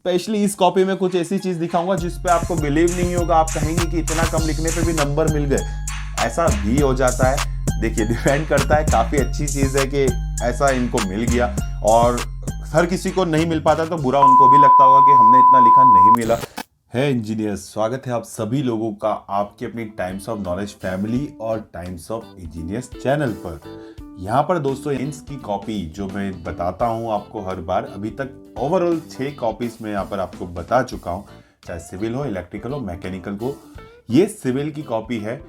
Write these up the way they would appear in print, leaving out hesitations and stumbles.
Specially इस copy में कुछ ऐसी चीज दिखाऊंगा जिस पे आपको बिलीव नहीं होगा, आप कहेंगे कि इतना कम लिखने पे भी नंबर मिल गए। ऐसा भी हो जाता है। देखिए, डिपेंड करता है, काफी अच्छी चीज है कि ऐसा इनको मिल गया। और हर किसी को नहीं मिल पाता तो बुरा उनको भी लगता होगा कि हमने इतना लिखा नहीं मिला है। इंजीनियर्स, स्वागत है आप सभी लोगों का आपके अपनी टाइम्स ऑफ नॉलेज फैमिली और टाइम्स ऑफ इंजीनियर्स चैनल पर। यहाँ पर दोस्तों इंस की कॉपी जो मैं बताता हूँ आपको हर बार, अभी तक ओवरऑल 6 कॉपीज में यहाँ पर आपको बता चुका हूँ, चाहे सिविल हो, इलेक्ट्रिकल हो, मैकेनिकल को। ये सिविल की कॉपी है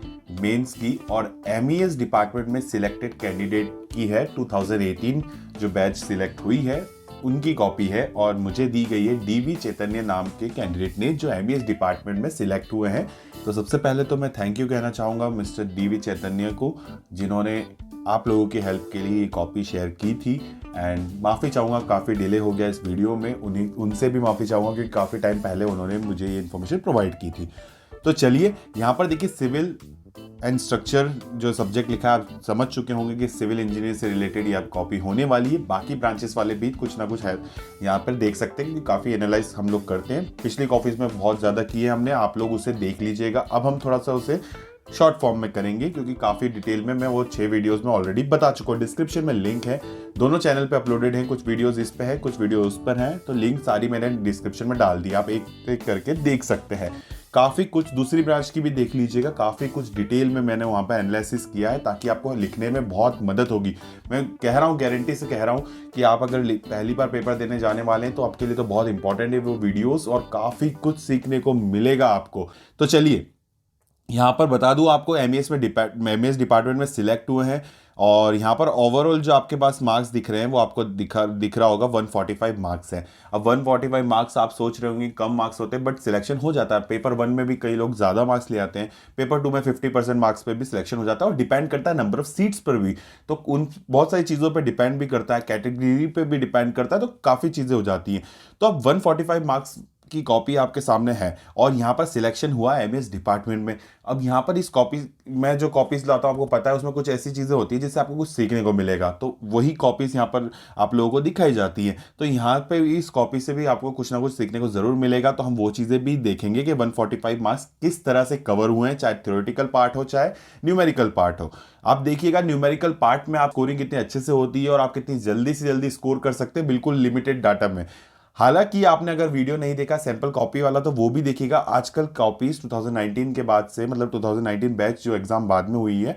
मेंस की और एमईएस डिपार्टमेंट में सिलेक्टेड कैंडिडेट की है। 2018 जो बैच सिलेक्ट हुई है उनकी कॉपी है और मुझे दी गई है डीवी चैतन्य नाम के कैंडिडेट ने जो एमईएस डिपार्टमेंट में सिलेक्ट हुए हैं। तो सबसे पहले तो मैं थैंक यू कहना चाहूँगा मिस्टर डीवी चैतन्य को, जिन्होंने आप लोगों की हेल्प के लिए ये कॉपी शेयर की थी। एंड माफ़ी चाहूँगा काफ़ी डिले हो गया इस वीडियो में, उनसे भी माफ़ी चाहूँगा क्योंकि काफ़ी टाइम पहले उन्होंने मुझे ये इन्फॉर्मेशन प्रोवाइड की थी। तो चलिए यहाँ पर देखिए, सिविल एंड स्ट्रक्चर जो सब्जेक्ट लिखा है आप समझ चुके होंगे कि सिविल इंजीनियर से रिलेटेड ये कॉपी होने वाली है। बाकी ब्रांचेस वाले भी कुछ ना कुछ है, यहाँ पर देख सकते हैं कि काफ़ी एनालाइज हम लोग करते हैं। पिछली कॉपीज में बहुत ज़्यादा किए हमने, आप लोग उसे देख लीजिएगा। अब हम थोड़ा सा उसे शॉर्ट फॉर्म में करेंगे क्योंकि काफ़ी डिटेल में मैं वो 6 वीडियोस में ऑलरेडी बता चुका हूँ। डिस्क्रिप्शन में लिंक है, दोनों चैनल पे अपलोडेड है, कुछ वीडियोस इस पे है, कुछ वीडियो उस पर है। तो लिंक सारी मैंने डिस्क्रिप्शन में डाल दी, आप एक एक करके देख सकते हैं। काफ़ी कुछ दूसरी ब्रांच की भी देख लीजिएगा, काफ़ी कुछ डिटेल में मैंने वहाँ पर एनालिसिस किया है ताकि आपको लिखने में बहुत मदद होगी। मैं कह रहा हूँ, गारंटी से कह रहा हूँ कि आप अगर पहली बार पेपर देने जाने वाले हैं तो आपके लिए तो बहुत इंपॉर्टेंट है वो वीडियोस और काफ़ी कुछ सीखने को मिलेगा आपको। तो चलिए यहाँ पर बता दूं आपको, एमईएस डिपार्टमेंट में सिलेक्ट हुए हैं और यहाँ पर ओवरऑल जो आपके पास मार्क्स दिख रहे हैं वो आपको दिख रहा होगा 145 मार्क्स हैं। अब 145 मार्क्स आप सोच रहे होंगे कम मार्क्स होते हैं, बट सिलेक्शन हो जाता है। पेपर 1 में भी कई लोग ज़्यादा मार्क्स ले आते हैं, पेपर 2 में 50% मार्क्स पे भी सिलेक्शन हो जाता है और डिपेंड करता है नंबर ऑफ सीट्स पर भी। तो उन बहुत सारी चीज़ों पर डिपेंड भी करता है, कैटेगरी पे भी डिपेंड करता है, तो काफ़ी चीज़ें हो जाती हैं। तो अब 145 मार्क्स की कॉपी आपके सामने है और यहाँ पर सिलेक्शन हुआ एमएस डिपार्टमेंट में। अब यहाँ पर इस कॉपी मैं जो कॉपीज लाता हूँ आपको पता है उसमें कुछ ऐसी चीज़ें होती है जिससे आपको कुछ सीखने को मिलेगा, तो वही कॉपीज यहाँ पर आप लोगों को दिखाई जाती है। तो यहाँ पे इस कॉपी से भी आपको कुछ ना कुछ सीखने को जरूर मिलेगा। तो हम वो चीज़ें भी देखेंगे कि 145 मार्क्स किस तरह से कवर हुए हैं, चाहे थ्योरेटिकल पार्ट हो चाहे न्यूमेरिकल पार्ट हो। आप देखिएगा न्यूमेरिकल पार्ट में आप स्कोरिंग कितने अच्छे से होती है और आप कितनी जल्दी से जल्दी स्कोर कर सकते हैं बिल्कुल लिमिटेड डाटा में। हालांकि आपने अगर वीडियो नहीं देखा सैंपल कॉपी वाला तो वो भी देखिएगा। आजकल कॉपीज 2019 के बाद से, मतलब 2019 बैच जो एग्जाम बाद में हुई है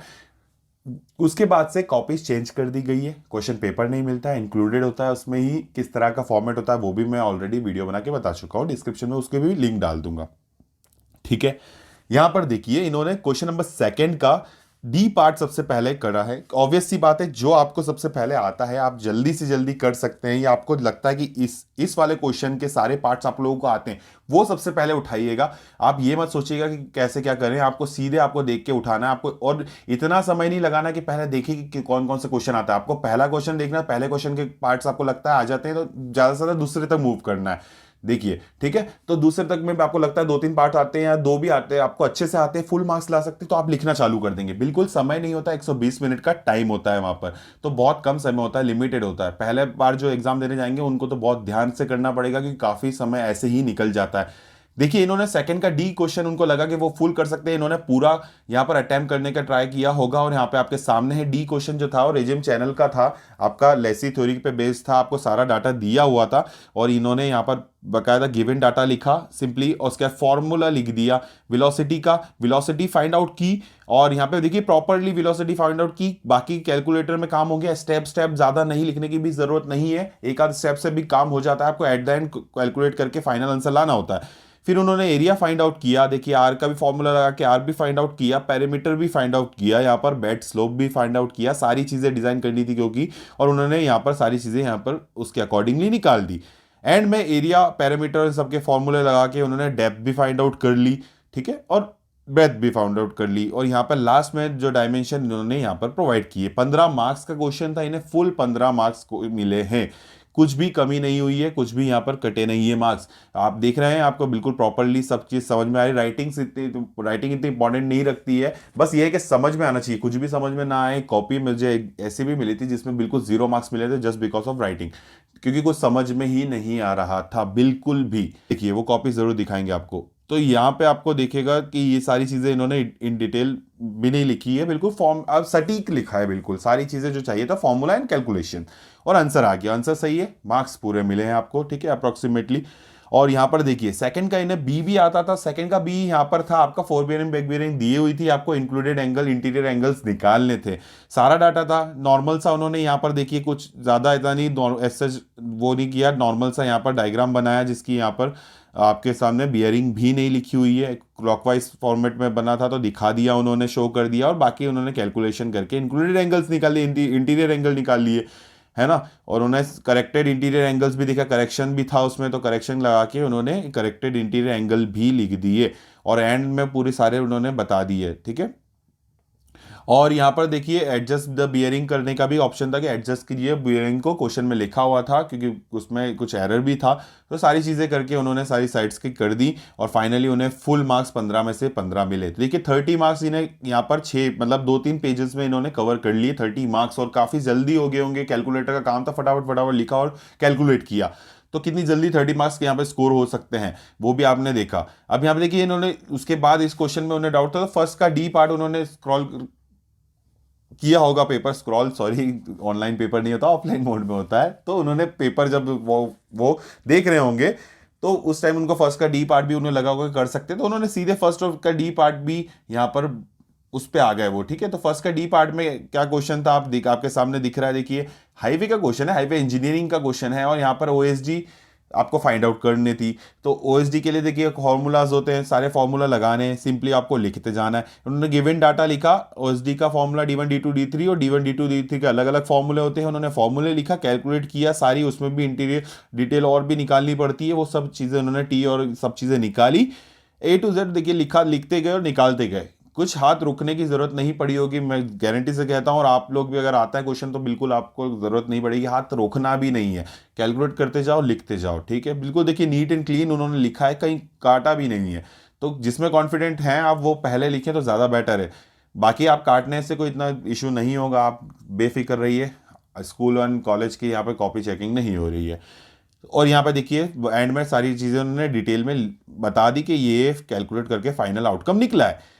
उसके बाद से कॉपीज चेंज कर दी गई है। क्वेश्चन पेपर नहीं मिलता है, इंक्लूडेड होता है उसमें ही किस तरह का फॉर्मेट होता है वो भी मैं ऑलरेडी वीडियो बना के बता चुका हूँ, डिस्क्रिप्शन में उसके भी लिंक डाल दूंगा। ठीक है, यहां पर देखिए इन्होंने क्वेश्चन नंबर 2 का डी पार्ट सबसे पहले करा है। ऑब्वियस सी बात है, जो आपको सबसे पहले आता है आप जल्दी से जल्दी कर सकते हैं, या आपको लगता है कि इस वाले क्वेश्चन के सारे पार्ट्स आप लोगों को आते हैं, वो सबसे पहले उठाइएगा। आप ये मत सोचिएगा कि कैसे क्या करें, आपको सीधे आपको देख के उठाना है आपको, और इतना समय नहीं लगाना कि पहले देखिए कि कौन कौन से क्वेश्चन आता है। आपको पहला क्वेश्चन देखना है, पहले क्वेश्चन के पार्ट्स आपको लगता है आ जाते हैं तो ज्यादा से ज्यादा दूसरे तक मूव करना है। देखिए ठीक है, तो दूसरे तक में आपको लगता है 2-3 पार्ट आते हैं या 2 भी आते हैं, आपको अच्छे से आते हैं, फुल मार्क्स ला सकते हैं, तो आप लिखना चालू कर देंगे। बिल्कुल समय नहीं होता, 120 मिनट का टाइम होता है वहां पर, तो बहुत कम समय होता है, लिमिटेड होता है। पहले बार जो एग्जाम देने जाएंगे उनको तो बहुत ध्यान से करना पड़ेगा क्योंकि काफी समय ऐसे ही निकल जाता है। देखिए इन्होंने सेकंड का डी क्वेश्चन उनको लगा कि वो फुल कर सकते हैं, इन्होंने पूरा यहाँ पर अटेम्प्ट करने का ट्राई किया होगा और यहाँ पे आपके सामने है डी क्वेश्चन जो था और रेजिम चैनल का था, आपका लेसी थ्योरी पे बेस्ड था, आपको सारा डाटा दिया हुआ था और इन्होंने यहाँ पर बकायदा गिवन डाटा लिखा सिंपली और उसका फॉर्मूला लिख दिया वेलोसिटी का, वेलोसिटी फाइंड आउट की। और यहाँ पे देखिए प्रॉपरली वेलोसिटी फाइंड आउट की, बाकी कैलकुलेटर में काम हो गया। स्टेप स्टेप ज्यादा नहीं लिखने की भी जरूरत नहीं है, एक आध स्टेप से भी काम हो जाता है, आपको एट द एंड कैलकुलेट करके फाइनल आंसर लाना होता है। फिर उन्होंने एरिया फाइंड आउट किया, देखिए आर का भी फॉर्मूला लगा के आर भी फाइंड आउट किया, पैरामीटर भी फाइंड आउट किया, यहाँ पर बेड स्लोप भी फाइंड आउट किया, सारी चीजें डिजाइन करनी थी क्योंकि, और उन्होंने यहाँ पर सारी चीजें यहाँ पर उसके अकॉर्डिंगली निकाल दी। एंड में एरिया पैरामीटर सबके फॉर्मूले लगा के उन्होंने डेप्थ भी फाइंड आउट कर ली, ठीक है, और ब्रेथ भी फाइंड आउट कर ली। और यहाँ पर लास्ट में जो डायमेंशन इन्होंने यहाँ पर प्रोवाइड किए, 15 मार्क्स का क्वेश्चन था, इन्हें फुल 15 मार्क्स को मिले हैं, कुछ भी कमी नहीं हुई है, कुछ भी यहाँ पर कटे नहीं है मार्क्स। आप देख रहे हैं, आपको बिल्कुल प्रॉपरली सब चीज़ समझ में आ रही। राइटिंग इतनी इंपॉर्टेंट नहीं रखती है, बस ये है कि समझ में आना चाहिए। कुछ भी समझ में ना आए, कॉपी मुझे ऐसी भी मिली थी जिसमें बिल्कुल 0 मार्क्स मिले थे जस्ट बिकॉज ऑफ राइटिंग। क्योंकि कुछ समझ में ही नहीं आ रहा था बिल्कुल भी। देखिए वो कॉपी जरूर दिखाएंगे आपको। तो यहाँ पे आपको दिखेगा कि ये सारी चीजें इन्होंने इन डिटेल भी नहीं लिखी है, बिल्कुल फॉर्म अब सटीक लिखा है, बिल्कुल सारी चीजें जो चाहिए था, फॉर्मूला एंड कैलकुलेशन। और आंसर आ गया, आंसर सही है, मार्क्स पूरे मिले हैं आपको, ठीक है, अप्रोक्सीमेटली। और यहाँ पर देखिए सेकंड का इन्हें बी भी आता था, सेकंड का बी यहाँ पर था आपका, फोर बियरिंग बैक बियरिंग दी हुई थी आपको, इंक्लूडेड एंगल इंटीरियर एंगल्स निकालने थे, सारा डाटा था नॉर्मल सा। उन्होंने यहाँ पर देखिए कुछ ज्यादा इतना नहीं ऐसा वो नहीं किया, नॉर्मल सा यहाँ पर डायग्राम बनाया जिसकी यहाँ पर आपके सामने बियरिंग भी नहीं लिखी हुई है, क्लॉकवाइज फॉर्मेट में बना था तो दिखा दिया उन्होंने, शो कर दिया, और बाकी उन्होंने कैलकुलेशन करके इंक्लूडेड एंगल्स निकाल लिए, इंटीरियर एंगल निकाल लिए, है ना। और उन्होंने करेक्टेड इंटीरियर एंगल्स भी दिखा, करेक्शन भी था उसमें, तो करेक्शन लगा के उन्होंने करेक्टेड इंटीरियर एंगल भी लिख दिए, और एंड में पूरे सारे उन्होंने बता दिए, ठीक है। और यहाँ पर देखिए एडजस्ट द बियरिंग करने का भी ऑप्शन था कि एडजस्ट कीजिए बियरिंग को, क्वेश्चन में लिखा हुआ था क्योंकि उसमें कुछ एरर भी था। तो सारी चीज़ें करके उन्होंने सारी साइड्स की कर दी, और फाइनली उन्हें फुल मार्क्स 15 में से 15 मिले। तो देखिए 30 मार्क्स इन्हें यहाँ पर 6 मतलब 2-3 पेजेस में इन्होंने कवर कर लिए 30 मार्क्स, और काफ़ी जल्दी हो गए होंगे, कैलकुलेटर का काम था, फटाफट फटाफट लिखा और कैलकुलेट किया। तो कितनी जल्दी 30 मार्क्स के यहाँ पे स्कोर हो सकते हैं वो भी आपने देखा। अब यहाँ पे देखिए इन्होंने उसके बाद इस क्वेश्चन में उन्हें डाउट था, तो फर्स्ट का डी पार्ट उन्होंने स्क्रॉल किया होगा, paper scroll, sorry online paper नहीं होता, ऑफलाइन मोड में होता है। तो उन्होंने पेपर जब वो देख रहे होंगे तो उस टाइम उनको फर्स्ट का डी पार्ट भी उन्हें लगा होगा कर सकते, तो उन्होंने सीधे फर्स्ट का डी पार्ट भी यहाँ पर उस पे आ गए वो, ठीक है। तो फर्स्ट का डी पार्ट में क्या क्वेश्चन था आपके सामने दिख रहा है, देखिए हाईवे का क्वेश्चन है, हाईवे इंजीनियरिंग का क्वेश्चन है, और यहाँ पर ओएसडी आपको फाइंड आउट करनी थी। तो ओएसडी के लिए देखिए फॉर्मूलाज होते हैं, सारे फॉर्मूला लगाने हैं, सिंपली आपको लिखते जाना है। उन्होंने गिवन डाटा लिखा, ओएसडी का फॉर्मूला D1 D2 D3 और D1 D2 D3 के अलग अलग फॉर्मूले होते हैं, उन्होंने फॉर्मूले लिखा, कैलकुलेट किया सारी, उसमें भी इंटीरियर डिटेल और भी निकालनी पड़ती है, वो सब चीज़ें उन्होंने टी और सब चीज़ें निकाली, A to Z देखिए लिखा, लिखते गए और निकालते गए, कुछ हाथ रुकने की जरूरत नहीं पड़ी होगी, मैं गारंटी से कहता हूं। और आप लोग भी अगर आता है क्वेश्चन तो बिल्कुल आपको जरूरत नहीं पड़ेगी, हाथ रोकना भी नहीं है, कैलकुलेट करते जाओ, लिखते जाओ, ठीक है। बिल्कुल देखिए नीट एंड क्लीन उन्होंने लिखा है, कहीं काटा भी नहीं है। तो जिसमें कॉन्फिडेंट हैं आप वो पहले लिखें तो ज़्यादा बेटर है। बाकी आप काटने से कोई इतना इशू नहीं होगा, आप बेफिक्र रहिए, स्कूल एंड कॉलेज की यहाँ पे कॉपी चेकिंग नहीं हो रही है। और यहाँ पे देखिए एंड में सारी चीज़ें उन्होंने डिटेल में बता दी कि ये कैलकुलेट करके फाइनल आउटकम निकला है,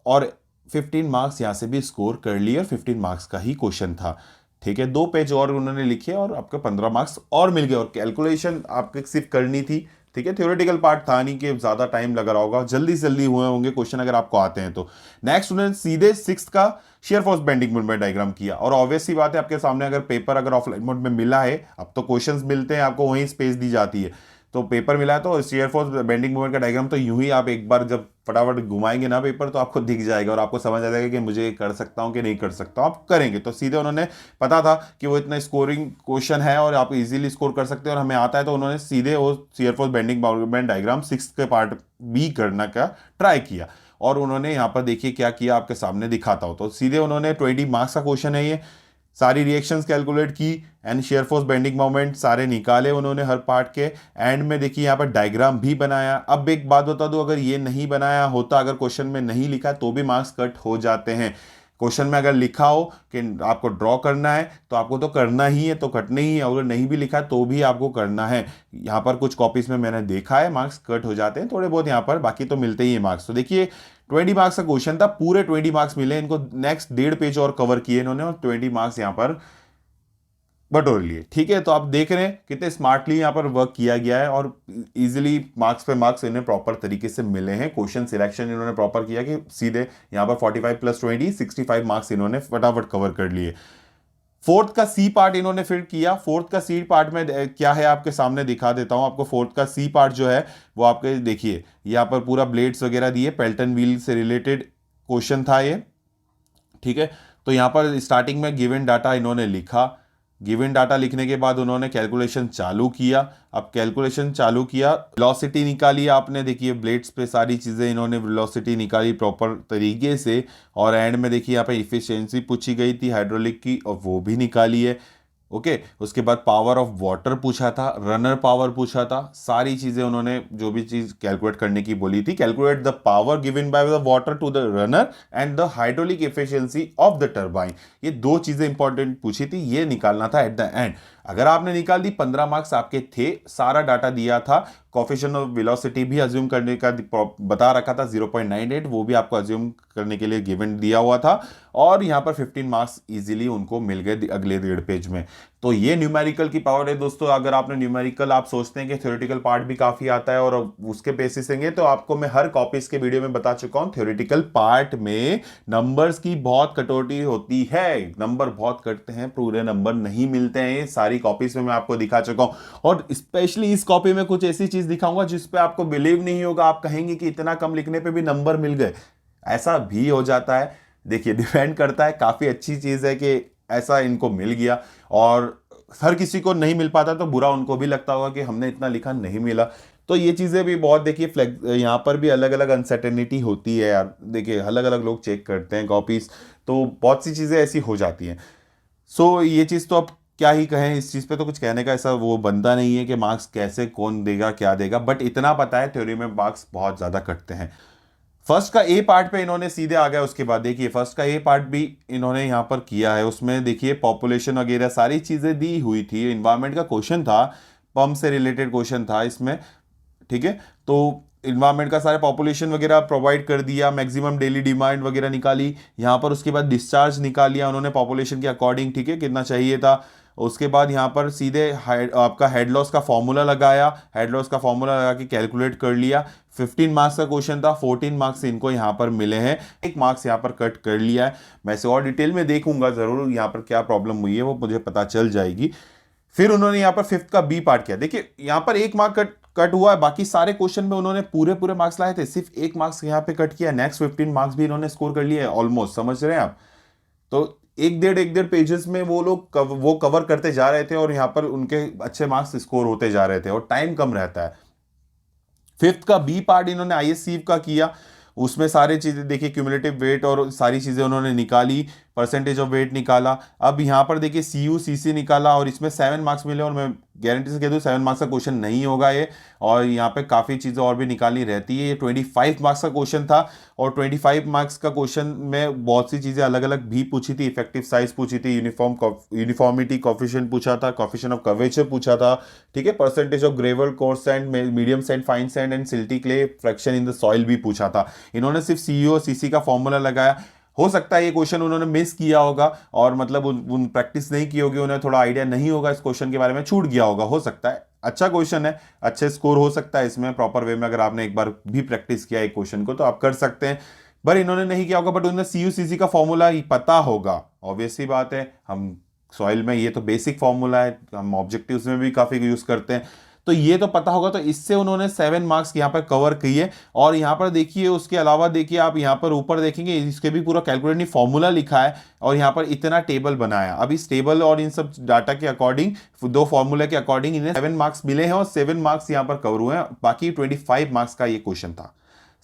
और 15 मार्क्स यहाँ से भी स्कोर कर लिए, और 15 मार्क्स का ही क्वेश्चन था, ठीक है। 2 पेज और उन्होंने लिखे और आपके 15 मार्क्स और मिल गए, और कैलकुलेशन आपको सिर्फ करनी थी, ठीक है। थ्योरेटिकल पार्ट था नहीं कि ज़्यादा टाइम लगा रहा होगा, जल्दी से जल्दी हुए होंगे क्वेश्चन अगर आपको आते हैं तो। नेक्स्ट उन्होंने सीधे 6th का shear force bending moment diagram किया, और ऑब्वियस सी बात है आपके सामने अगर पेपर अगर ऑफलाइन मोड में मिला है, अब तो क्वेश्चंस मिलते हैं आपको, वहीं स्पेस दी जाती है, तो पेपर मिला है तो शेयर फोर्स बेंडिंग मोमेंट का डायग्राम तो यूं ही आप एक बार जब फटाफट घुमाएंगे ना पेपर तो आपको दिख जाएगा, और आपको समझ आ जाएगा कि मुझे कर सकता हूं कि नहीं कर सकता हूं, आप करेंगे। तो सीधे उन्होंने पता था कि वो इतना स्कोरिंग क्वेश्चन है और आप इजीली स्कोर कर सकते हैं और हमें आता है, तो उन्होंने सीधे वो shear force bending moment diagram 6 के पार्ट बी करने का ट्राई किया, और उन्होंने यहाँ पर देखिए क्या किया, आपके सामने दिखाता हूं। तो सीधे उन्होंने 20 मार्क्स का क्वेश्चन है ये, सारी रिएक्शंस कैलकुलेट की and shear force bending moment सारे निकाले उन्होंने हर पार्ट के। एंड में देखिए यहाँ पर डायग्राम भी बनाया। अब एक बात बता दूं, अगर ये नहीं बनाया होता, अगर क्वेश्चन में नहीं लिखा तो भी मार्क्स कट हो जाते हैं। क्वेश्चन में अगर लिखा हो कि आपको ड्रॉ करना है तो आपको तो करना ही है, तो कटने ही है, अगर नहीं भी लिखा तो भी आपको करना है। यहाँ पर कुछ कॉपीज में मैंने देखा है मार्क्स कट हो जाते हैं थोड़े बहुत यहाँ पर, बाकी तो मिलते ही है मार्क्स। तो देखिए 20 मार्क्स का क्वेश्चन था, पूरे 20 मार्क्स मिले इनको, नेक्स्ट 1.5 पेज और कवर किए इन्होंने और 20 मार्क्स यहाँ पर बटोर लिए, ठीक है। तो आप देख रहे हैं कितने स्मार्टली यहाँ पर वर्क किया गया है और इजीली मार्क्स पे मार्क्स इन्हें प्रॉपर तरीके से मिले हैं। क्वेश्चन सिलेक्शन इन्होंने प्रॉपर किया कि सीधे यहाँ पर 45 + 20 65 मार्क्स इन्होंने फटाफट कवर कर लिए। फोर्थ का सी पार्ट इन्होंने फिर किया। फोर्थ का सी पार्ट में क्या है आपके सामने दिखा देता हूं आपको। फोर्थ का सी पार्ट जो है वो आपके देखिए यहाँ पर पूरा ब्लेड्स वगैरह दिए, पेल्टन व्हील से रिलेटेड क्वेश्चन था ये, ठीक है। तो यहाँ पर स्टार्टिंग में गिवन डाटा इन्होंने लिखा, गिवन डाटा लिखने के बाद उन्होंने कैलकुलेशन चालू किया। अब कैलकुलेशन चालू किया, वेलोसिटी निकाली आपने, देखिए ब्लेड्स पे सारी चीज़ें इन्होंने वेलोसिटी निकाली प्रॉपर तरीके से। और एंड में देखिए यहाँ पे इफिशियंसी पूछी गई थी हाइड्रोलिक की और वो भी निकाली है, ओके। उसके बाद पावर ऑफ वाटर पूछा था, रनर पावर पूछा था, सारी चीज़ें उन्होंने जो भी चीज़ कैलकुलेट करने की बोली थी, calculate the power given by the water to the runner and the hydraulic efficiency of the turbine, ये 2 चीज़ें इंपॉर्टेंट पूछी थी, ये निकालना था एट द एंड। अगर आपने निकाल दी 15 मार्क्स आपके थे, सारा डाटा दिया था, कोफिशिएंट ऑफ वेलोसिटी भी अज्यूम करने का बता रखा था 0.98, वो भी आपको अज्यूम करने के लिए गिवन दिया हुआ था, और यहाँ पर 15 मार्क्स इजीली उनको मिल गए अगले 1.5 पेज में। तो ये न्यूमेरिकल की पावर है दोस्तों। अगर आपने न्यूमेरिकल आप सोचते हैं कि थ्योरेटिकल पार्ट भी काफी आता है और उसके बेसिस होंगे, तो आपको मैं हर कॉपीज के वीडियो में बता चुका हूं, थ्योरेटिकल पार्ट में नंबर्स की बहुत कटौती होती है, नंबर बहुत कटते हैं, पूरे नंबर नहीं मिलते हैं। सारी कॉपीज में मैं आपको दिखा चुका हूं, और स्पेशली इस कॉपी में कुछ ऐसी चीज दिखाऊंगा जिसपे आपको बिलीव नहीं होगा, आप कहेंगे कि इतना कम लिखने पे भी नंबर मिल गए। ऐसा भी हो जाता है। देखिए, डिपेंड करता है, काफी अच्छी चीज है कि ऐसा इनको मिल गया, और हर किसी को नहीं मिल पाता तो बुरा उनको भी लगता होगा कि हमने इतना लिखा नहीं मिला। तो ये चीजें भी बहुत, देखिए यहाँ पर भी अलग अलग अनसर्टेनिटी होती है यार। देखिए, अलग अलग लोग चेक करते हैं कॉपीज, तो बहुत सी चीजें ऐसी हो जाती हैं। सो ये चीज तो अब क्या ही कहें, इस चीज पे तो कुछ कहने का ऐसा वो बनता नहीं है कि मार्क्स कैसे कौन देगा क्या देगा, बट इतना पता है थ्योरी में मार्क्स बहुत ज्यादा कटते हैं। फर्स्ट का ए पार्ट पे इन्होंने सीधे आ गया, उसके बाद देखिए फर्स्ट का ए पार्ट भी इन्होंने यहां पर किया है। उसमें देखिए पॉपुलेशन वगैरह सारी चीजें दी हुई थी, इन्वायरमेंट का क्वेश्चन था, पंप से रिलेटेड क्वेश्चन था इसमें, ठीक है। तो इन्वायरमेंट का सारे पॉपुलेशन वगैरह प्रोवाइड कर दिया, मैक्सिमम डेली डिमांड वगैरह निकाली यहाँ पर, उसके बाद डिस्चार्ज निकाल लिया उन्होंने पॉपुलेशन के अकॉर्डिंग, ठीक है, कितना चाहिए था। उसके बाद यहाँ पर सीधे आपका हेड लॉस का फॉर्मूला लगाया, हेड लॉस का फॉर्मूला लगा के कैलकुलेट कर लिया। 15 मार्क्स का क्वेश्चन था, 14 मार्क्स इनको यहाँ पर मिले हैं, 1 मार्क्स यहाँ पर कट कर लिया है। मैं इसे और डिटेल में देखूंगा जरूर, यहाँ पर क्या प्रॉब्लम हुई है वो मुझे पता चल जाएगी। फिर उन्होंने यहाँ पर फिफ्थ का बी पार्ट किया। देखिए यहाँ पर 1 मार्क कट हुआ है, बाकी सारे क्वेश्चन में उन्होंने पूरे पूरे मार्क्स लाए थे, सिर्फ 1 मार्क्स यहाँ पे कट किया। नेक्स्ट 15 मार्क्स भी इन्होंने स्कोर कर लिए ऑलमोस्ट, समझ रहे हैं आप। तो एक डेढ़ पेजेस में वो लोग वो कवर करते जा रहे थे, और यहाँ पर उनके अच्छे मार्क्स स्कोर होते जा रहे थे, और टाइम कम रहता है। फिफ्थ का बी पार्ट इन्होंने आईएससी का किया, उसमें सारी चीजें देखिए, क्यूमुलेटिव वेट और सारी चीजें उन्होंने निकाली, परसेंटेज ऑफ वेट निकाला। अब यहाँ पर देखिए सीयू सीसी निकाला, और इसमें 7 मार्क्स मिले, और मैं गारंटी से कह दूँ 7 मार्क्स का क्वेश्चन नहीं होगा ये, और यहाँ पे काफ़ी चीज़ें और भी निकालनी रहती है। ये 25 मार्क्स का क्वेश्चन था, और 25 मार्क्स का क्वेश्चन में बहुत सी चीज़ें अलग अलग भी पूछी थी, इफेक्टिव साइज पूछी थी, यूनिफॉर्मिटी कॉफिशिएंट पूछा था, कॉफिशिएंट ऑफ कर्वेचर पूछा था, ठीक है, percentage of gravel, coarse sand, medium sand, fine sand and silty clay fraction in the soil भी पूछा था। इन्होंने सिर्फ सीईओ सीसी का फॉर्मूला लगाया। हो सकता है ये क्वेश्चन उन्होंने मिस किया होगा, और मतलब उन प्रैक्टिस नहीं की होगी, उन्हें थोड़ा आइडिया नहीं होगा इस क्वेश्चन के बारे में, छूट गया होगा, हो सकता है। अच्छा क्वेश्चन है, अच्छे स्कोर हो सकता है इसमें प्रॉपर वे में, अगर आपने एक बार भी प्रैक्टिस किया एक क्वेश्चन को तो आप कर सकते हैं। पर इन्होंने नहीं किया होगा, बट उन्हें सीयूसीसी का फॉर्मूला ही पता होगा, ऑब्वियस सी बात है। हम सॉइल में ये तो बेसिक फॉर्मूला है, हम ऑब्जेक्टिव्स में भी काफी यूज करते हैं, तो ये तो पता होगा। तो इससे उन्होंने 7 मार्क्स यहाँ पर कवर किए। और यहाँ पर देखिए, उसके अलावा देखिए आप यहाँ पर ऊपर देखेंगे, इसके भी पूरा कैलकुलेटिव फॉर्मूला लिखा है, और यहाँ पर इतना टेबल बनाया। अब इस टेबल और इन सब डाटा के अकॉर्डिंग, 2 फॉर्मूला के अकॉर्डिंग इन्हें 7 मार्क्स मिले हैं, और 7 मार्क्स यहाँ पर कवर हुए हैं। बाकी 25 मार्क्स का ये क्वेश्चन था,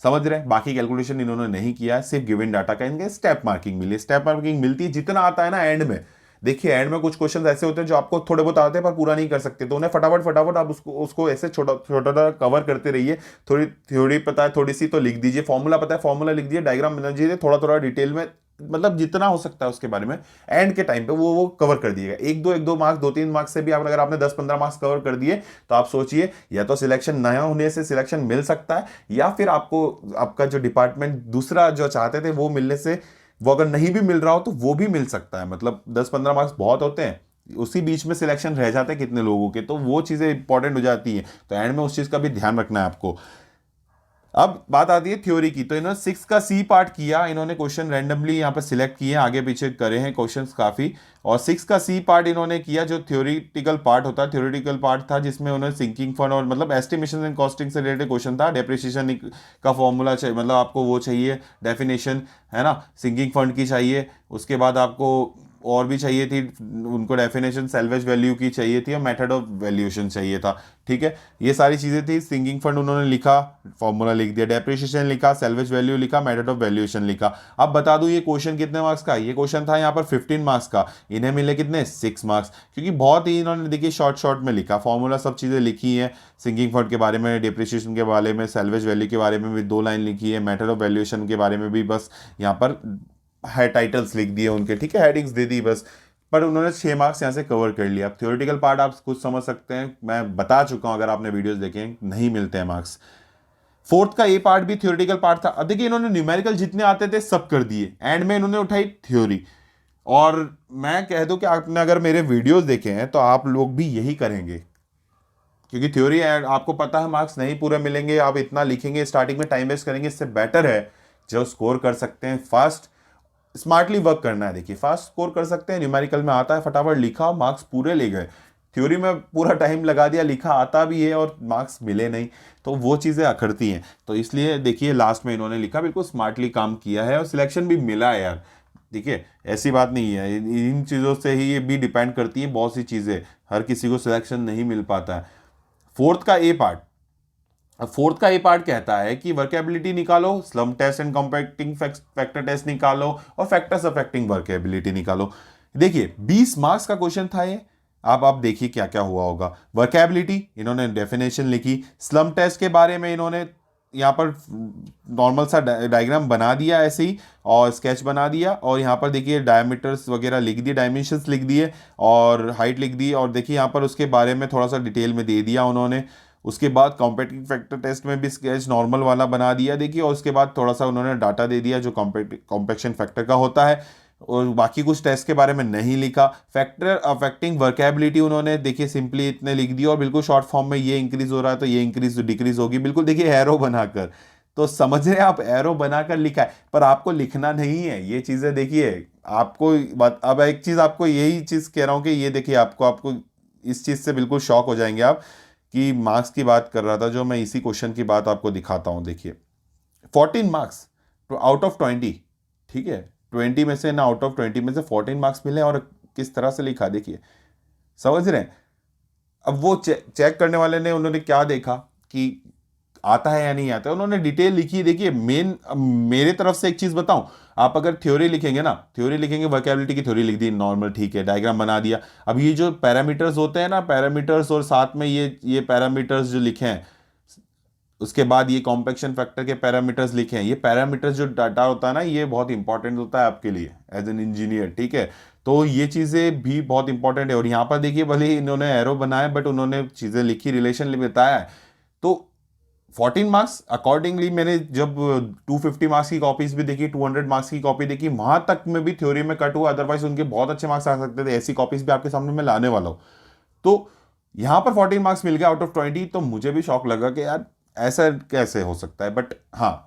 समझ रहे हैं। बाकी कैलकुलेशन इन्होंने नहीं किया है, सिर्फ गिवन डाटा का इनके स्टेप मार्किंग मिली। स्टेप मार्किंग मिलती है जितना आता है ना एंड में। देखिए एंड में कुछ क्वेश्चंस ऐसे होते हैं जो आपको थोड़े बहुत आते हैं पर पूरा नहीं कर सकते, तो उन्हें फटाफट आप उसको ऐसे छोटा छोटा कवर करते रहिए। थोड़ी थ्योरी पता है थोड़ी सी तो लिख दीजिए, फॉर्मूला पता है फॉर्मूला लिख दीजिए, डायग्राम बना दीजिए, थोड़ा थोड़ा डिटेल में, मतलब जितना हो सकता है उसके बारे में एंड के टाइम पे वो कवर कर दिएगा। एक दो मार्क्स, 2-3 मार्क्स से भी आप, अगर आपने 10-15 मार्क्स कवर कर दिए, तो आप सोचिए या तो सिलेक्शन नया होने से सिलेक्शन मिल सकता है, या फिर आपको आपका जो डिपार्टमेंट दूसरा जो चाहते थे वो मिलने से, वो अगर नहीं भी मिल रहा हो तो वो भी मिल सकता है। मतलब 10-15 मार्क्स बहुत होते हैं, उसी बीच में सिलेक्शन रह जाते हैं कितने लोगों के, तो वो चीजें इंपॉर्टेंट हो जाती है। तो एंड में उस चीज का भी ध्यान रखना है आपको। अब बात आती है थ्योरी की, तो इन्होंने 6 का सी पार्ट किया। इन्होंने क्वेश्चन रैंडमली यहाँ पर सिलेक्ट किए, आगे पीछे करे हैं क्वेश्चंस काफी, और 6 का सी पार्ट इन्होंने किया, जो थ्योरेटिकल पार्ट होता है, थ्योरेटिकल पार्ट था जिसमें उन्होंने सिंकिंग फंड और मतलब एस्टिमेशन एंड कॉस्टिंग से रिलेटेड क्वेश्चन था। डेप्रिसिएशन का फॉर्मूला चाहिए, मतलब आपको वो चाहिए डेफिनेशन, है ना, सिंकिंग फंड की चाहिए। उसके बाद आपको और भी चाहिए थी उनको डेफिनेशन, सैल्वेज वैल्यू की चाहिए थी, और मेथड ऑफ वैल्यूएशन चाहिए था, ठीक है। ये सारी चीजें थी। सिंकिंग फंड उन्होंने लिखा, फॉर्मूला लिख दिया, डेप्रिसिएशन लिखा, सैल्वेज वैल्यू लिखा, मेथड ऑफ वैल्यूएशन लिखा। अब बता दूं ये क्वेश्चन कितने मार्क्स का, ये क्वेश्चन था यहाँ पर 15 मार्क्स का, इन्हें मिले कितने, 6 मार्क्स, क्योंकि बहुत ही इन्होंने देखिए शॉर्ट में लिखा, फॉर्मूला सब चीजें लिखी है, सिंकिंग फंड के बारे में, डेप्रिसिएशन के बारे में, सैल्वेज वैल्यू के बारे में भी 2 लाइन लिखी है, मेथड ऑफ वैल्यूएशन के बारे में भी बस यहाँ पर है टाइटल्स लिख दिए उनके, ठीक है, हेडिंग्स दे दी बस। पर उन्होंने 6 मार्क्स यहाँ से कवर कर लिया। अब थ्योरेटिकल पार्ट आप खुद समझ सकते हैं, मैं बता चुका हूं, अगर आपने वीडियोस देखे हैं, नहीं मिलते हैं मार्क्स। फोर्थ का ए पार्ट भी थ्योरेटिकल पार्ट था। अब देखिए इन्होंने न्यूमेरिकल जितने आते थे सब कर दिए, एंड में इन्होंने उठाई थ्योरी। और मैं कह दूं कि आपने अगर मेरे वीडियोस देखे हैं तो आप लोग भी यही करेंगे, क्योंकि थ्योरी आपको पता है मार्क्स नहीं पूरे मिलेंगे, आप इतना लिखेंगे स्टार्टिंग में, टाइम वेस्ट करेंगे। इससे बेटर है जो स्कोर कर सकते हैं फास्ट, स्मार्टली वर्क करना है। देखिए फास्ट स्कोर कर सकते हैं, न्यूमेरिकल में आता है, फटाफट लिखा, मार्क्स पूरे ले गए। थ्योरी में पूरा टाइम लगा दिया, लिखा आता भी है और मार्क्स मिले नहीं, तो वो चीज़ें अखरती हैं। तो इसलिए देखिए लास्ट में इन्होंने लिखा, बिल्कुल स्मार्टली काम किया है और सिलेक्शन भी मिला है यार। देखिए ऐसी बात नहीं है, इन चीज़ों से ही ये भी डिपेंड करती है बहुत सी चीज़ें, हर किसी को सिलेक्शन नहीं मिल पाता है। फोर्थ का ए पार्ट, अब फोर्थ का ए पार्ट कहता है कि वर्केबिलिटी निकालो, slump test and compacting factor test निकालो, और फैक्टर्स अफेक्टिंग वर्केबिलिटी निकालो। देखिए 20 मार्क्स का क्वेश्चन था ये। आप देखिए क्या क्या हुआ होगा। वर्केबिलिटी इन्होंने डेफिनेशन लिखी, स्लम टेस्ट के बारे में इन्होंने यहाँ पर नॉर्मल सा डायग्राम बना दिया ऐसे ही, और स्केच बना दिया, और यहाँ पर देखिए डायमीटर्स वगैरह लिख दिए, डायमेंशंस लिख दिए, और हाइट लिख दी, और देखिए यहाँ पर उसके बारे में थोड़ा सा डिटेल में दे दिया उन्होंने। उसके बाद कॉम्पेटिंग फैक्टर टेस्ट में भी स्केच नॉर्मल वाला बना दिया देखिए, और उसके बाद थोड़ा सा उन्होंने डाटा दे दिया जो कॉम्पेक्शन फैक्टर का होता है, और बाकी कुछ टेस्ट के बारे में नहीं लिखा। फैक्टर अफेक्टिंग वर्केबिलिटी उन्होंने देखिए सिंपली इतने लिख दिया, और बिल्कुल शॉर्ट फॉर्म में ये इंक्रीज हो रहा है तो ये इंक्रीज डिक्रीज होगी, बिल्कुल देखिए एरो बनाकर। तो समझ रहे हैं आप, एरो बनाकर लिखा है, पर आपको लिखना नहीं है ये चीजें। देखिए आपको अब एक चीज आपको यही चीज कह रहा हूं कि ये देखिए आपको इस चीज से बिल्कुल शॉक हो जाएंगे आप, कि मार्क्स की बात कर रहा था जो मैं, इसी क्वेश्चन की बात आपको दिखाता हूं। देखिए 14 मार्क्स तो आउट ऑफ 20, ठीक है, 20 में से ना, आउट ऑफ 20 में से 14 मार्क्स मिले, और किस तरह से लिखा देखिए, समझ रहे हैं। अब वो चेक करने वाले ने, उन्होंने क्या देखा कि आता है या नहीं आता है, उन्होंने डिटेल लिखी। देखिए मेरे तरफ से एक चीज बताऊं, आप अगर थ्योरी लिखेंगे ना, थ्योरी लिखेंगे, वर्केबिलिटी की थ्योरी लिख दी नॉर्मल, ठीक है, डायग्राम बना दिया। अब ये जो पैरामीटर्स होते हैं ना, पैरामीटर्स, और साथ में ये पैरामीटर्स जो लिखे हैं, उसके बाद ये कॉम्पेक्शन फैक्टर के पैरामीटर्स लिखे हैं, ये पैरामीटर्स जो डाटा होता है ना, ये बहुत इंपॉर्टेंट होता है आपके लिए एज एन इंजीनियर, ठीक है। तो ये चीज़ें भी बहुत इंपॉर्टेंट है। और यहाँ पर देखिए भले ही इन्होंने एरो बनाया, बट उन्होंने चीज़ें लिखी, रिलेशन बताया है। तो 14 मार्क्स अकॉर्डिंगली, मैंने जब 250 मार्क्स की कॉपीज भी देखी, 200 मार्क्स की कॉपी देखी, वहां तक में भी थ्योरी में कट हुआ, अदरवाइज उनके बहुत अच्छे मार्क्स आ सकते थे। ऐसी कॉपीज भी आपके सामने मैं लाने वाला हूं। तो यहां पर 14 मार्क्स मिल गए आउट ऑफ 20, तो मुझे भी शौक लगा कि यार ऐसा कैसे हो सकता है। बट हाँ,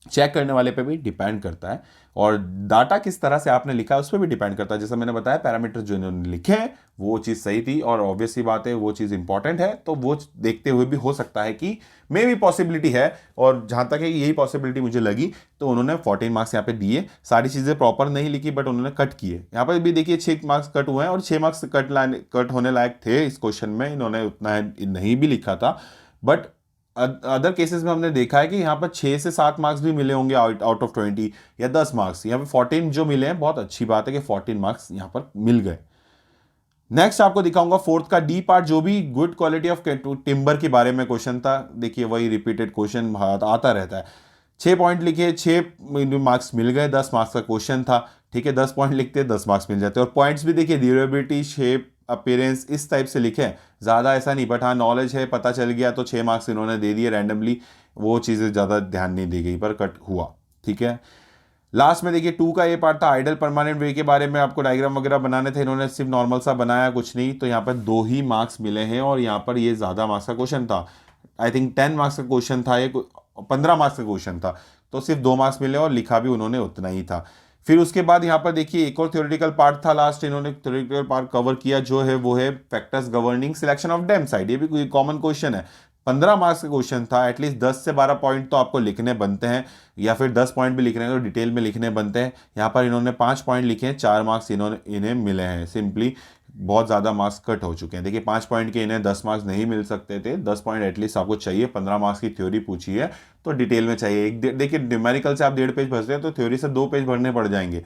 चेक करने वाले पे भी डिपेंड करता है, और डाटा किस तरह से आपने लिखा है उस पर भी डिपेंड करता है। जैसा मैंने बताया, पैरामीटर जो इन्होंने लिखे हैं वो चीज़ सही थी, और ऑब्वियसली बात है वो चीज़ इंपॉर्टेंट है, तो वो देखते हुए भी हो सकता है कि मे भी पॉसिबिलिटी है। और जहां तक है यही पॉसिबिलिटी मुझे लगी, तो उन्होंने 14 मार्क्स यहाँ पे दिए। सारी चीज़ें प्रॉपर नहीं लिखी, बट उन्होंने कट किए। यहाँ पर भी देखिए 6 मार्क्स कट हुए हैं, और 6 मार्क्स कट होने लायक थे इस क्वेश्चन में, इन्होंने उतना नहीं भी लिखा था। बट अदर केसेस में हमने देखा है कि यहाँ पर 6 से 7 मार्क्स भी मिले होंगे आउट ऑफ 20, या 10 मार्क्स। यहाँ पे 14 जो मिले हैं, बहुत अच्छी बात है कि 14 मार्क्स यहाँ पर मिल गए। नेक्स्ट आपको दिखाऊंगा फोर्थ का डी पार्ट, जो भी गुड क्वालिटी ऑफ टिम्बर के बारे में क्वेश्चन था। देखिए वही रिपीटेड क्वेश्चन आता रहता है। 6 पॉइंट लिखे, 6 मार्क्स मिल गए, 10 मार्क्स का क्वेश्चन था, ठीक है। 10 पॉइंट लिखते 10 मार्क्स मिल जाते, और पॉइंट्स भी देखिए ड्यूरेबिलिटी, शेप, अपीयरेंस, इस टाइप से लिखे, ज़्यादा ऐसा नहीं। बट हाँ, नॉलेज है, पता चल गया, तो 6 मार्क्स इन्होंने दे दिए रैंडमली। वो चीज़ें ज़्यादा ध्यान नहीं दी गई, पर कट हुआ, ठीक है। लास्ट में देखिए 2 का ये पार्ट था, आइडल परमानेंट वे के बारे में आपको डायग्राम वगैरह बनाने थे, इन्होंने सिर्फ नॉर्मल सा बनाया, कुछ नहीं। तो यहाँ पर 2 ही मार्क्स मिले हैं, और यहाँ पर ये ज़्यादा मार्क्स का क्वेश्चन था। आई थिंक 10 मार्क्स का क्वेश्चन था, ये 15 मार्क्स का क्वेश्चन था, तो सिर्फ 2 मार्क्स मिले, और लिखा भी उन्होंने उतना ही था। फिर उसके बाद यहाँ पर देखिए एक और थ्योरेटिकल पार्ट था, लास्ट इन्होंने थ्योरेटिकल पार्ट कवर किया, जो है वो है factors governing selection of dam side. ये भी कॉमन क्वेश्चन है, 15 मार्क्स का क्वेश्चन था। एटलीस्ट 10 से 12 पॉइंट तो आपको लिखने बनते हैं, या फिर 10 पॉइंट भी लिखने हैं तो डिटेल में लिखने बनते हैं। यहाँ पर इन्होंने 5 पॉइंट लिखे हैं, 4 मार्क्स इन्हें मिले हैं। सिंपली बहुत ज़्यादा मार्क्स कट हो चुके हैं। देखिए 5 पॉइंट के इन्हें 10 मार्क्स नहीं मिल सकते थे, 10 पॉइंट एटलीस्ट आपको चाहिए। 15 मार्क्स की थ्योरी पूछी है तो डिटेल में चाहिए। देखिए न्यूमेरिकल से आप 1.5 पेज भर रहे हैं, तो थ्योरी से 2 पेज भरने पड़ जाएंगे,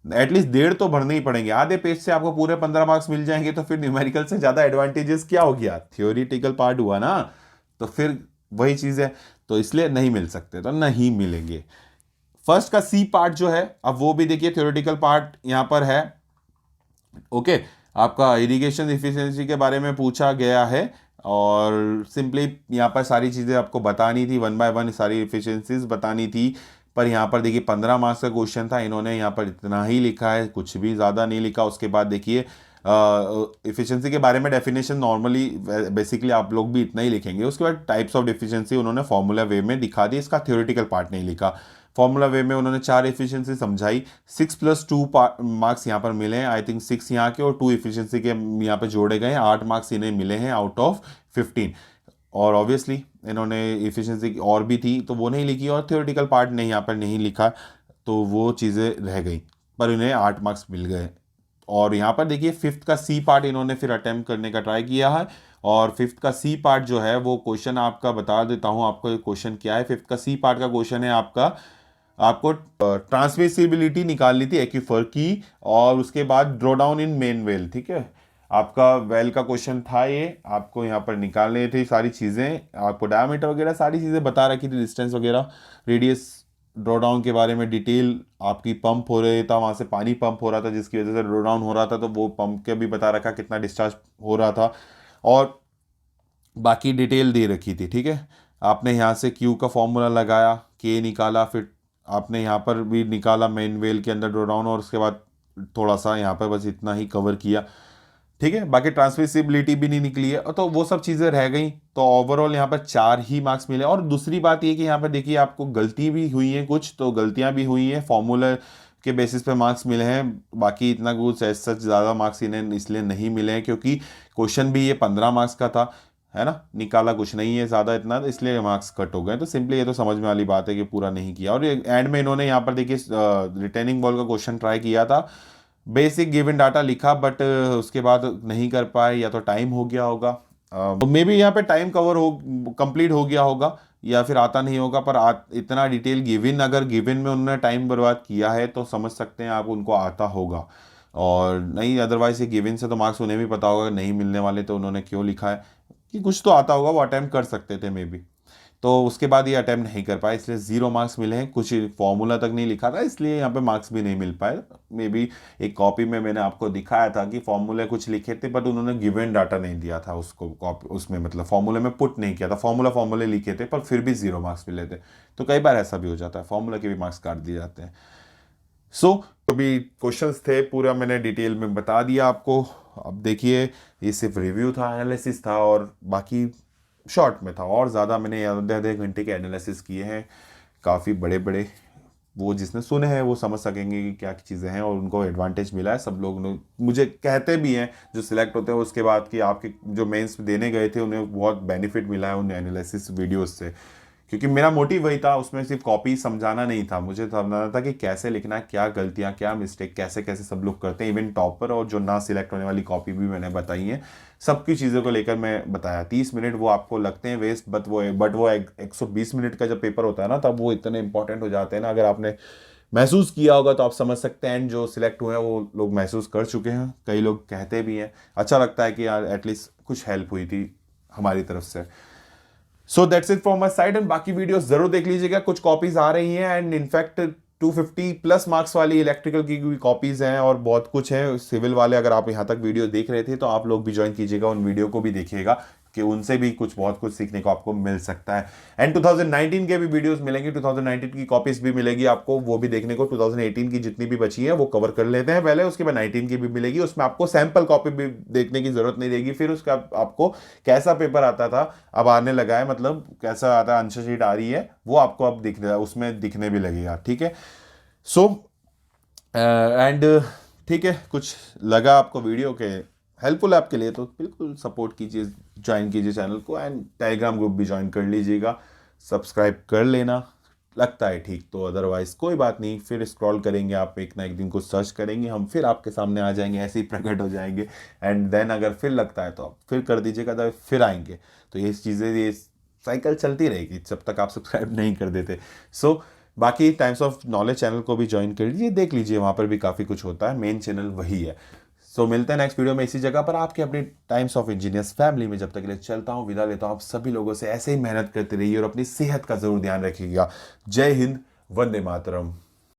एटलीस्ट 1.5 तो भरने ही पड़ेंगे। आधे पेज से आपको पूरे 15 मार्क्स मिल जाएंगे, तो फिर न्यूमेरिकल से ज़्यादा एडवांटेजेस क्या हो गया, थ्योरिटिकल पार्ट हुआ ना। तो फिर वही चीज़ है, तो इसलिए नहीं मिल सकते, तो नहीं मिलेंगे। फर्स्ट का सी पार्ट जो है, अब वो भी देखिए थ्योरेटिकल पार्ट यहाँ पर है, ओके, आपका इरिगेशन इफिशिएंसी के बारे में पूछा गया है और सिंपली यहाँ पर सारी चीज़ें आपको बतानी थी, 1 बाय 1 सारी इफिशिएंसीज बतानी थी। पर यहाँ पर देखिए 15 मार्क्स का क्वेश्चन था, इन्होंने यहाँ पर इतना ही लिखा है, कुछ भी ज़्यादा नहीं लिखा। उसके बाद देखिए इफिशिएंसी के बारे में डेफिनेशन नॉर्मली बेसिकली आप लोग भी इतना ही लिखेंगे। उसके बाद टाइप्स ऑफ एफिशिएंसी उन्होंने फॉर्मूला वे में दिखा दी, इसका थ्योरेटिकल पार्ट नहीं लिखा। फॉर्मूला वे में उन्होंने 4 एफिशिएंसी समझाई, 6+2 मार्क्स यहाँ पर मिले हैं। आई थिंक 6 यहाँ के और 2 एफिशिएंसी के यहाँ पे जोड़े गए हैं, 8 मार्क्स इन्हें मिले हैं आउट ऑफ 15। और ऑब्वियसली इन्होंने एफिशिएंसी और भी थी तो वो नहीं लिखी, और थ्योरेटिकल पार्ट नहीं यहाँ पर नहीं लिखा, तो वो चीज़ें रह गई, पर इन्हें 8 मार्क्स मिल गए। और यहाँ पर देखिए 5th का सी पार्ट इन्होंने फिर अटेम्प्ट करने का ट्राई किया है, और 5th का सी पार्ट जो है वो क्वेश्चन आपका बता देता हूँ आपको क्वेश्चन क्या है। 5th का सी पार्ट का क्वेश्चन है आपको ट्रांसमिसिबिलिटी निकालनी थी एक्वीफर की, और उसके बाद draw down in main well. ठीक है, आपका वेल का क्वेश्चन था ये, आपको यहाँ पर निकालने थे सारी चीज़ें, आपको डायमीटर वगैरह सारी चीज़ें बता रखी थी, डिस्टेंस वगैरह, रेडियस, ड्रॉ डाउन के बारे में डिटेल, आपकी पंप हो रहा था, वहाँ से पानी पंप हो रहा था जिसकी वजह से ड्रॉ डाउन हो रहा था, तो वो पंप के भी बता रखा कितना डिस्चार्ज हो रहा था, और बाकी डिटेल दे रखी थी। ठीक है, आपने यहाँ से क्यू का फॉर्मूला लगाया, के निकाला, फिर आपने यहाँ पर भी निकाला मेन वेल के अंदर ड्रॉ डाउन, और उसके बाद थोड़ा सा यहाँ पर बस इतना ही कवर किया। ठीक है, बाकी ट्रांसमिसिबिलिटी भी नहीं निकली है, तो वो सब चीज़ें रह गई, तो ओवरऑल यहाँ पर 4 ही मार्क्स मिले। और दूसरी बात ये कि यहाँ पर देखिए आपको गलती भी हुई है, कुछ तो गलतियाँ भी हुई हैं, फॉर्मूला के बेसिस पे मार्क्स मिले हैं, बाकी इतना कुछ सच ज़्यादा मार्क्स इन्हें इसलिए नहीं मिले हैं क्योंकि क्वेश्चन भी ये 15 मार्क्स का था, है ना, निकाला कुछ नहीं है ज़्यादा इतना, तो इसलिए मार्क्स कट हो गए। तो सिंपली ये तो समझ में वाली बात है कि पूरा नहीं किया। और एंड में इन्होंने यहाँ पर देखिए रिटर्निंग बॉल का क्वेश्चन ट्राई किया था, बेसिक गिवन डाटा लिखा, बट उसके बाद नहीं कर पाए, या तो टाइम हो गया होगा, तो मे बी यहाँ पे टाइम कवर हो कंप्लीट हो गया होगा, या फिर आता नहीं होगा। पर इतना डिटेल गिवन, अगर गिवन में उन्होंने टाइम बर्बाद किया है तो समझ सकते हैं आप उनको आता होगा, और नहीं अदरवाइज ये गिवन से तो मार्क्स उन्हें भी पता होगा नहीं मिलने वाले, तो उन्होंने क्यों लिखा है कि कुछ तो आता होगा, वो अटैम्प्ट कर सकते थे मे बी। तो उसके बाद ये अटैम्प्ट नहीं कर पाए, इसलिए 0 मार्क्स मिले हैं। कुछ फॉर्मूला तक नहीं लिखा था, इसलिए यहाँ पे मार्क्स भी नहीं मिल पाए। मे बी एक कॉपी में मैंने आपको दिखाया था कि फॉर्मूले कुछ लिखे थे, बट उन्होंने गिवन डाटा नहीं दिया था उसको कॉपी, उसमें मतलब फॉर्मूले में पुट नहीं किया था, फॉर्मूले लिखे थे पर फिर भी 0 मार्क्स मिले थे। तो कई बार ऐसा भी हो जाता है, फॉर्मूला के भी मार्क्स काट दिए जाते हैं। सो अभी क्वेश्चंस थे, पूरा मैंने डिटेल में बता दिया आपको। अब देखिए ये सिर्फ रिव्यू था, एनालिसिस था, और बाकी शॉर्ट में था, और ज़्यादा मैंने आधे घंटे के एनालिसिस किए हैं, काफ़ी बड़े बड़े, वो जिसने सुने हैं वो समझ सकेंगे कि क्या चीज़ें हैं, और उनको एडवांटेज मिला है। सब लोग मुझे कहते भी हैं जो सिलेक्ट होते हैं उसके बाद कि आपके जो मेंस देने गए थे उन्हें बहुत बेनिफिट मिला है उन एनालिसिस वीडियोज़ से, क्योंकि मेरा मोटिव वही था, उसमें सिर्फ कॉपी समझाना नहीं था, मुझे समझाना था कि कैसे लिखना है, क्या गलतियाँ, क्या मिस्टेक, कैसे कैसे सब लोग करते हैं, इवन टॉपर और जो ना सिलेक्ट होने वाली कॉपी भी मैंने बताई है, सबकी चीज़ों को लेकर मैं बताया। 30 मिनट वो आपको लगते हैं वेस्ट, बट वो 120 मिनट का जब पेपर होता है ना, तब वो इतने इंपॉर्टेंट हो जाते हैं ना। अगर आपने महसूस किया होगा तो आप समझ सकते हैं, जो सिलेक्ट हुए हैं वो लोग महसूस कर चुके हैं, कई लोग कहते भी हैं। अच्छा लगता है कि यार एटलीस्ट कुछ हेल्प हुई थी हमारी तरफ से। So that's it from my side, and बाकी वीडियोस जरूर देख लीजिएगा, कुछ कॉपीज आ रही हैं, एंड इनफैक्ट 250 प्लस मार्क्स वाली इलेक्ट्रिकल की भी कॉपीज हैं, और बहुत कुछ है सिविल वाले। अगर आप यहाँ तक वीडियो देख रहे थे तो आप लोग भी ज्वाइन कीजिएगा, उन वीडियो को भी देखिएगा, कि उनसे भी बहुत कुछ सीखने को आपको मिल सकता है। एंड 2019 के भी वीडियोस मिलेंगे, 2019 की कॉपीज भी मिलेगी आपको, वो भी देखने को। 2018 की जितनी भी बची है वो कवर कर लेते हैं पहले, उसके बाद 19 की भी मिलेगी, उसमें आपको सैंपल कॉपी भी देखने की जरूरत नहीं रहेगी। फिर उसका आपको कैसा पेपर आता था, अब आने लगा है, मतलब कैसा आता है, आंसर शीट आ रही है, वो आपको अब उसमें दिखने भी लगेगा। ठीक है, सो एंड ठीक है, कुछ लगा आपको वीडियो के हेल्पफुल है आपके लिए तो बिल्कुल सपोर्ट कीजिए, ज्वाइन कीजिए चैनल को, एंड टेलीग्राम ग्रुप भी ज्वाइन कर लीजिएगा, सब्सक्राइब कर लेना लगता है ठीक तो, अदरवाइज कोई बात नहीं, फिर स्क्रॉल करेंगे आप, एक ना एक दिन को सर्च करेंगे, हम फिर आपके सामने आ जाएंगे, ऐसे ही प्रकट हो जाएंगे। एंड देन अगर फिर लगता है तो आप फिर कर दीजिएगा, तो फिर आएंगे। तो ये चीज़ें, ये साइकिल चलती रहेगी जब तक आप सब्सक्राइब नहीं कर देते। सो बाकी टाइम्स ऑफ नॉलेज चैनल को भी ज्वाइन कर लीजिए, देख लीजिए, वहाँ पर भी काफ़ी कुछ होता है, मेन चैनल वही है। सो मिलते हैं नेक्स्ट वीडियो में इसी जगह पर, आपके अपनी टाइम्स ऑफ इंजीनियर्स फैमिली में। जब तक के लिए चलता हूँ, विदा लेता हूँ। आप सभी लोगों से ऐसे ही मेहनत करते रहिए और अपनी सेहत का जरूर ध्यान रखिएगा। जय हिंद, वंदे मातरम।